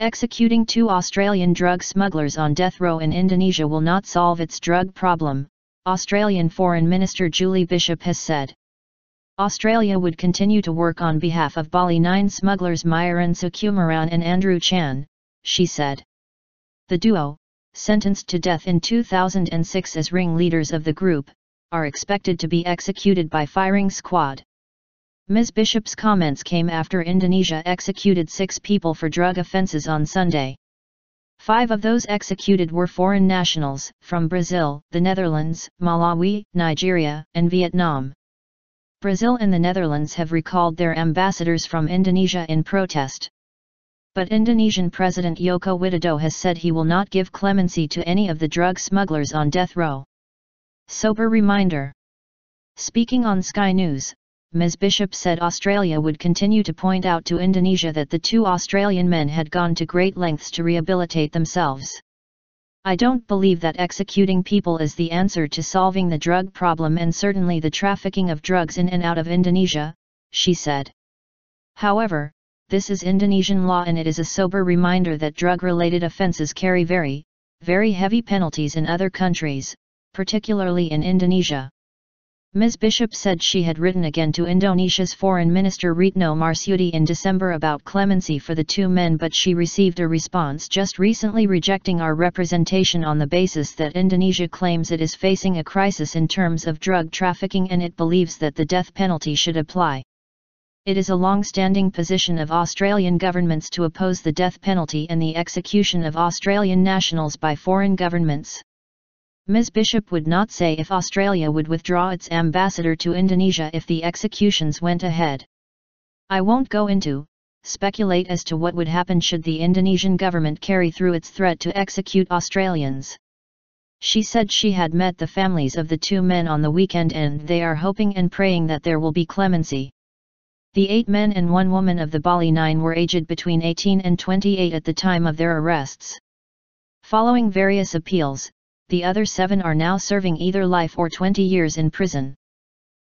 Executing 2 Australian drug smugglers on death row in Indonesia will not solve its drug problem, Australian Foreign Minister Julie Bishop has said. Australia would continue to work on behalf of Bali Nine smugglers Myuran Sukumaran and Andrew Chan, she said. The duo, sentenced to death in 2006 as ringleaders of the group, are expected to be executed by firing squad. Ms. Bishop's comments came after Indonesia executed 6 people for drug offences on Sunday. 5 of those executed were foreign nationals, from Brazil, the Netherlands, Malawi, Nigeria, and Vietnam. Brazil and the Netherlands have recalled their ambassadors from Indonesia in protest. But Indonesian President Joko Widodo has said he will not give clemency to any of the drug smugglers on death row. Sober reminder. Speaking on Sky News, Ms. Bishop said Australia would continue to point out to Indonesia that the 2 Australian men had gone to great lengths to rehabilitate themselves. I don't believe that executing people is the answer to solving the drug problem and certainly the trafficking of drugs in and out of Indonesia, she said. However, this is Indonesian law and it is a sober reminder that drug-related offences carry very, very heavy penalties in other countries, particularly in Indonesia. Ms. Bishop said she had written again to Indonesia's Foreign Minister Retno Marsudi in December about clemency for the 2 men, but she received a response just recently rejecting our representation on the basis that Indonesia claims it is facing a crisis in terms of drug trafficking and it believes that the death penalty should apply. It is a long-standing position of Australian governments to oppose the death penalty and the execution of Australian nationals by foreign governments. Ms. Bishop would not say if Australia would withdraw its ambassador to Indonesia if the executions went ahead. I won't go into, speculate as to what would happen should the Indonesian government carry through its threat to execute Australians. She said she had met the families of the 2 men on the weekend and they are hoping and praying that there will be clemency. The 8 men and 1 woman of the Bali Nine were aged between 18 and 28 at the time of their arrests. Following various appeals, the other 7 are now serving either life or 20 years in prison.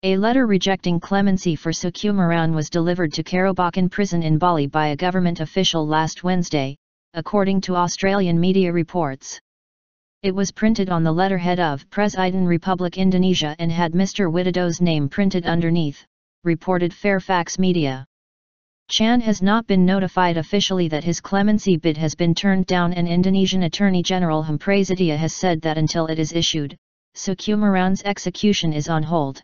A letter rejecting clemency for Sukumaran was delivered to Karobakan prison in Bali by a government official last Wednesday, according to Australian media reports. It was printed on the letterhead of Presiden Republik Indonesia and had Mr. Widodo's name printed underneath, reported Fairfax Media. Chan has not been notified officially that his clemency bid has been turned down and Indonesian Attorney General Prasetya has said that until it is issued, Sukumaran's execution is on hold.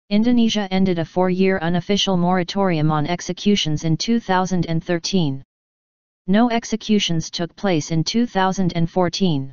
Indonesia ended a 4-year unofficial moratorium on executions in 2013. No executions took place in 2014.